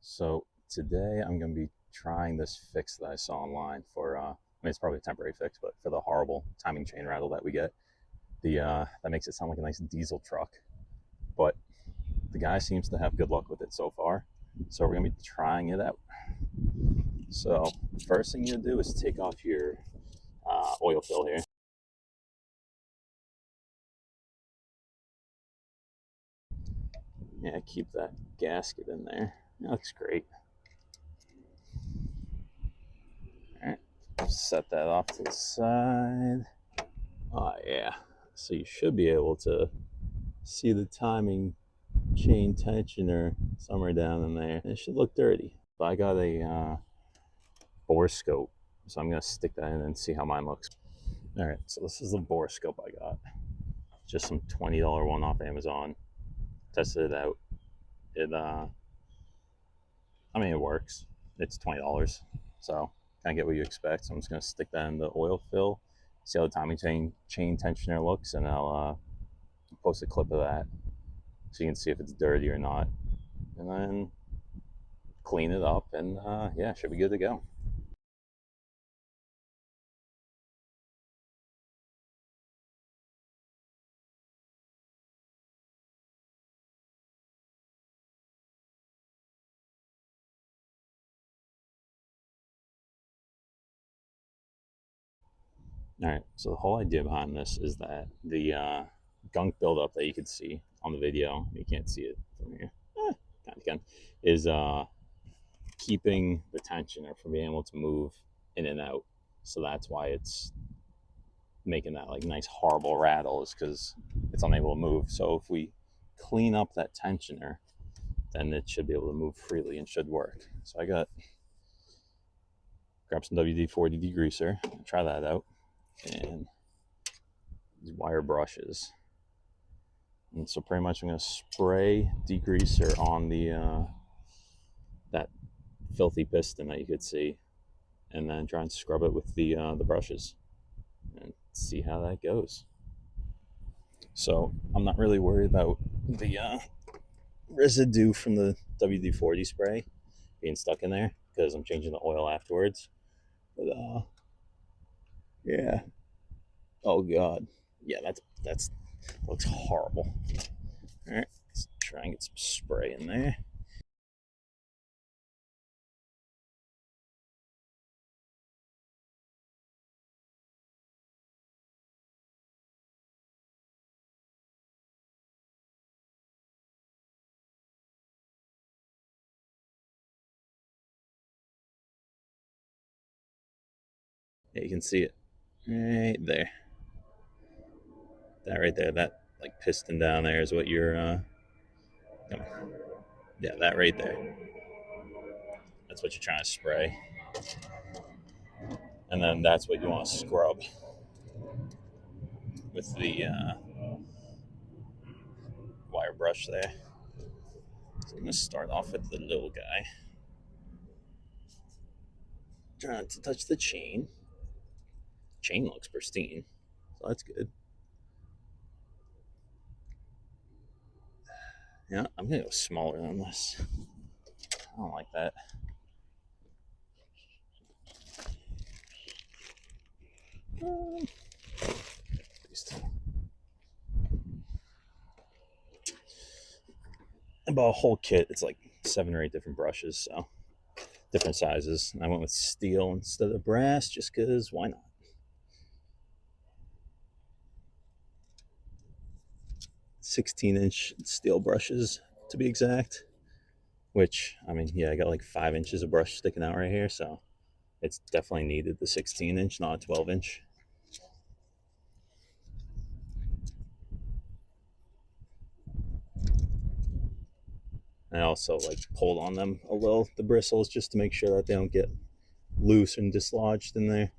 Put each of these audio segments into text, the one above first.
So today I'm going to be trying this fix that I saw online for, I mean, it's probably a temporary fix, but for the horrible timing chain rattle that we get, that makes it sound like a nice diesel truck. But the guy seems to have good luck with it so far. So we're going to be trying it out. So first thing you do is take off your oil fill here. Yeah, keep that gasket in there. That looks great. All right, set that off to the side. Oh yeah, so you should be able to see the timing chain tensioner somewhere down in there. It should look dirty. But I got a Borescope, so I'm gonna stick that in and see how mine looks. All right, so this is the Borescope I got. Just some $20 one off Amazon. Tested it out. I mean, it works. It's $20, so kind of get what you expect. So I'm just gonna stick that in the oil fill, see how the timing chain tensioner looks, and I'll post a clip of that so you can see if it's dirty or not, and then clean it up, and yeah, should be good to go. All right, so the whole idea behind this is that the gunk buildup that you can see on the video, you can't see it from here, kind of can, is keeping the tensioner from being able to move in and out. So that's why it's making that like nice horrible rattle, is because it's unable to move. So if we clean up that tensioner, then it should be able to move freely and should work. So I grab some WD-40 degreaser, try that out, and these wire brushes. And so pretty much I'm going to spray degreaser on the that filthy piston that you could see, and then try and scrub it with the brushes and see how that goes. So I'm not really worried about the residue from the WD-40 spray being stuck in there because I'm changing the oil afterwards. But yeah. Oh god. Yeah, that's looks horrible. All right, let's try and get some spray in there. Yeah, you can see it right there. That right there, that like piston down there is what you're yeah, that right there. That's what you're trying to spray. And then that's what you want to scrub with the wire brush there. So I'm gonna start off with the little guy. Trying to touch the chain. Chain looks pristine, so that's good. Yeah, I'm gonna go smaller than this. I don't like that. I bought a whole kit. It's like 7 or 8 different brushes, so different sizes. I went with steel instead of brass just because why not? 16-inch steel brushes to be exact. Which, I mean, yeah, I got like 5 inches of brush sticking out right here, so it's definitely needed the 16-inch, not a 12-inch. I also like pulled on them a little, the bristles, just to make sure that they don't get loose and dislodged in there.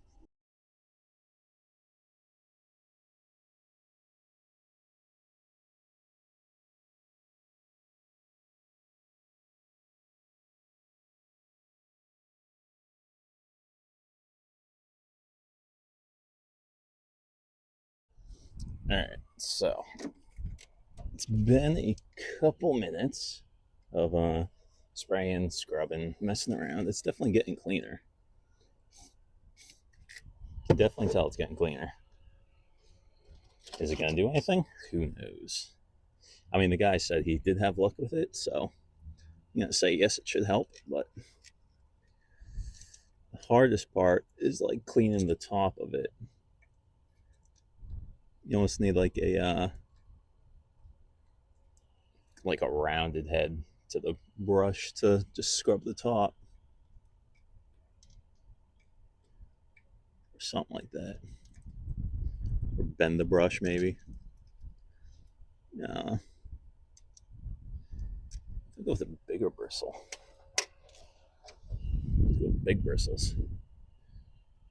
All right, so it's been a couple minutes of spraying, scrubbing, messing around. It's definitely getting cleaner. You can definitely tell it's getting cleaner. Is it going to do anything? Who knows? I mean, the guy said he did have luck with it, so I'm going to say yes, it should help. But the hardest part is like cleaning the top of it. You almost need like a rounded head to the brush to just scrub the top or something like that, or bend the brush maybe. No, I'll go with a bigger bristle. Let's go with big bristles.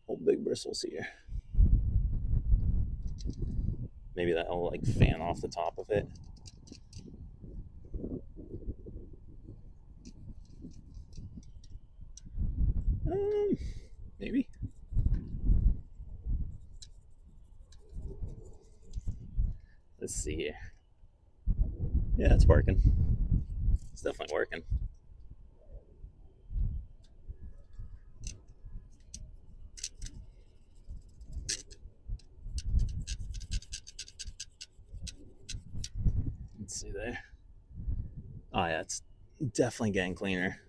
Old big bristles here. Maybe that'll like fan off the top of it. Maybe. Let's see here. Yeah, it's working. It's definitely working. Let's see there. Oh yeah, it's definitely getting cleaner.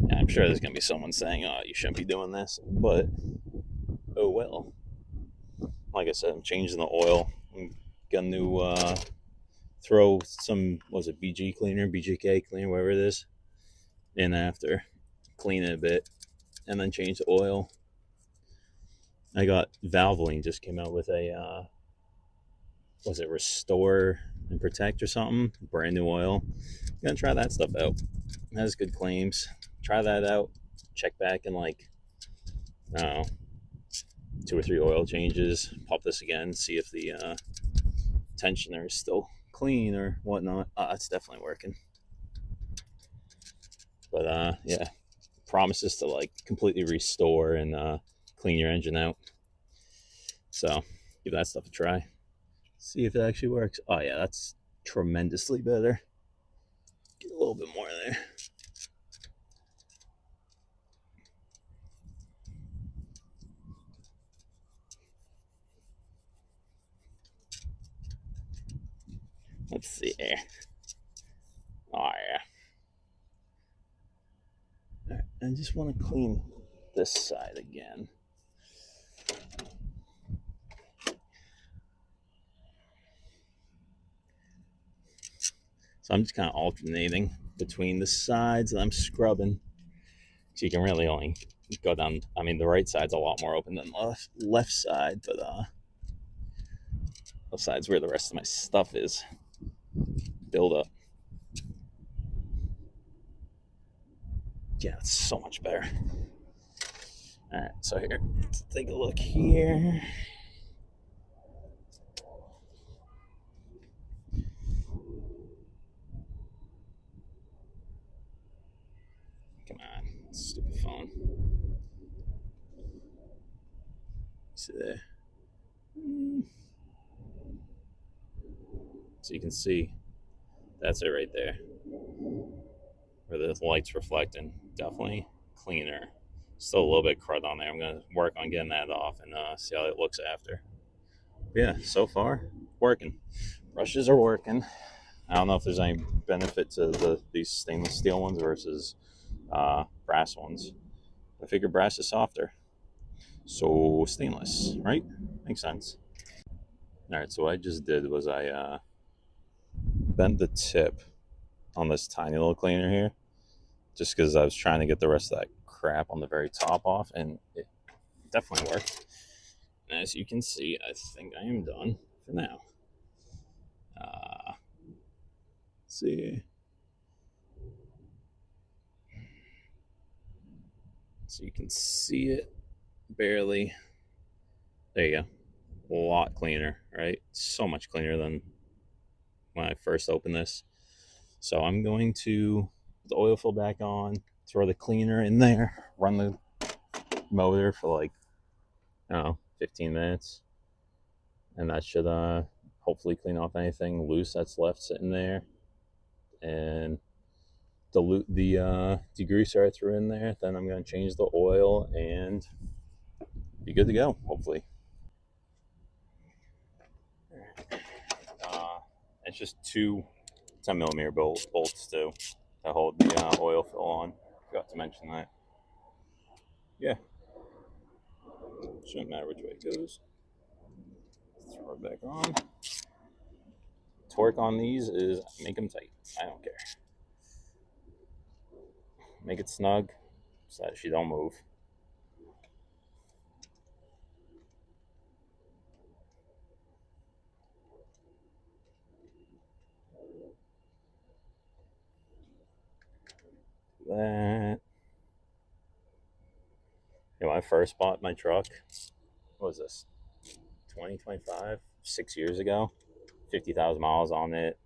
Yeah, I'm sure there's gonna be someone saying, "Oh, you shouldn't be doing this," but oh well. Like I said, I'm changing the oil. I'm got a new throw some, what was it, BG cleaner, BGK cleaner, whatever it is, in after, clean it a bit, and then change the oil. I got Valvoline just came out with a was it Restore and Protect or something, brand new oil. I'm gonna try that stuff out. It has good claims. Try that out. Check back in like, I don't know, 2 or 3 oil changes. Pop this again, see if the tensioner is still clean or whatnot. It's definitely working. But yeah, promises to like completely restore and clean your engine out. So give that stuff a try. See if it actually works. Oh yeah, that's tremendously better. Get a little bit more there. Let's see here. Oh yeah. All right, I just want to clean this side again. So I'm just kind of alternating between the sides that I'm scrubbing. So you can really only go down. I mean, the right side's a lot more open than the left side, but left side's where the rest of my stuff is. Build up. Yeah, it's so much better. All right, so here, let's take a look here. Come on, stupid phone. See there. So you can see that's it right there, where the light's reflecting. Definitely cleaner. Still a little bit crud on there. I'm gonna work on getting that off and see how it looks after. But yeah, so far working. Brushes are working. I don't know if there's any benefit to these stainless steel ones versus brass ones. I figure brass is softer, so stainless, right? Makes sense. All right, so what I just did was I bent the tip on this tiny little cleaner here, just because I was trying to get the rest of that crap on the very top off, and it definitely worked. And as you can see, I think I am done for now. Let's see. So you can see it barely. There you go. A lot cleaner, right? So much cleaner than when I first opened this. So I'm going to put the oil fill back on, throw the cleaner in there, run the motor for like, I don't know, 15 minutes. And that should hopefully clean off anything loose that's left sitting there. And dilute the degreaser I threw in there. Then I'm going to change the oil and be good to go, hopefully. It's just two 10mm bolts too to hold the oil fill on. Forgot to mention that. Yeah, shouldn't matter which way it goes. Throw it back on. Torque on these is make them tight. I don't care. Make it snug so that she don't move. That. You know, when I first bought my truck, what was this? 2025, 6 years ago. 50,000 miles on it.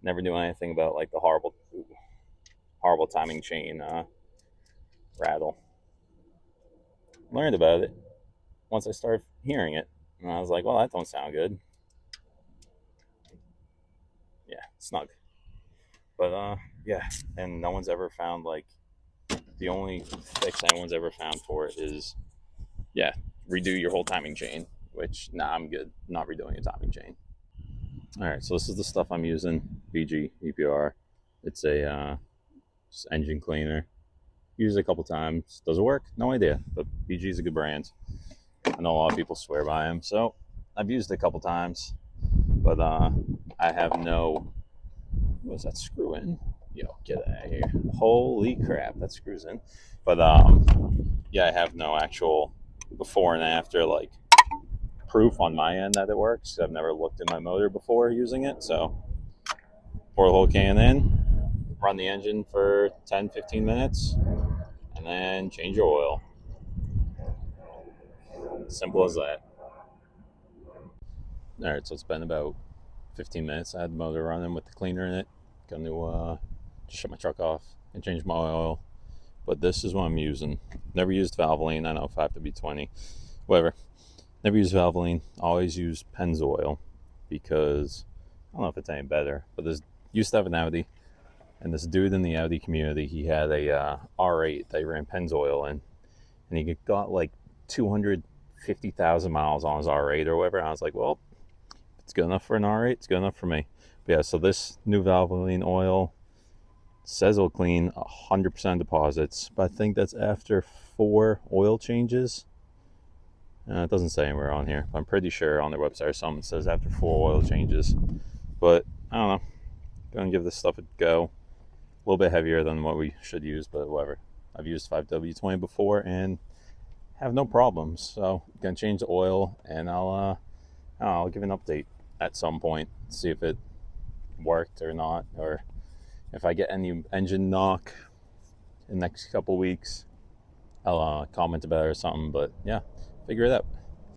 Never knew anything about like the horrible timing chain rattle. Learned about it once I started hearing it, and I was like, well, that don't sound good. Yeah, snug. But yeah, and no one's ever found, like, the only fix anyone's ever found for it is, yeah, redo your whole timing chain, which, nah, I'm good. I'm not redoing a timing chain. All right, so this is the stuff I'm using, BG EPR. It's a engine cleaner. Used it a couple times. Does it work? No idea, but BG is a good brand. I know a lot of people swear by them, so I've used it a couple times, but I have no. What was that screw in? Yo, get out of here! Holy crap, that screws in. But yeah, I have no actual before and after like proof on my end that it works. I've never looked in my motor before using it, so pour the whole can in, run the engine for 10-15 minutes, and then change your oil. Simple as that. All right, so it's been about 15 minutes. I had the motor running with the cleaner in it. Going to just shut my truck off and change my oil. But this is what I'm using. Never used Valvoline. I know 5W20, whatever. Never used Valvoline. Always use Pennzoil because I don't know if it's any better. But this used to have an Audi, and this dude in the Audi community, he had a R8 that he ran Pennzoil in, and he got like 250,000 miles on his R8 or whatever. And I was like, well, it's good enough for an R8. It's good enough for me. But yeah, so this new Valvoline oil says it'll clean 100% deposits, but I think that's after 4 oil changes. It doesn't say anywhere on here. I'm pretty sure on their website or something it says after 4 oil changes. But I don't know. Gonna give this stuff a go. A little bit heavier than what we should use, but whatever. I've used 5W20 before and have no problems. So gonna change the oil, and I'll give an update at some point, see if it worked or not, or if I get any engine knock in the next couple weeks, I'll comment about it or something. But yeah, figure it out.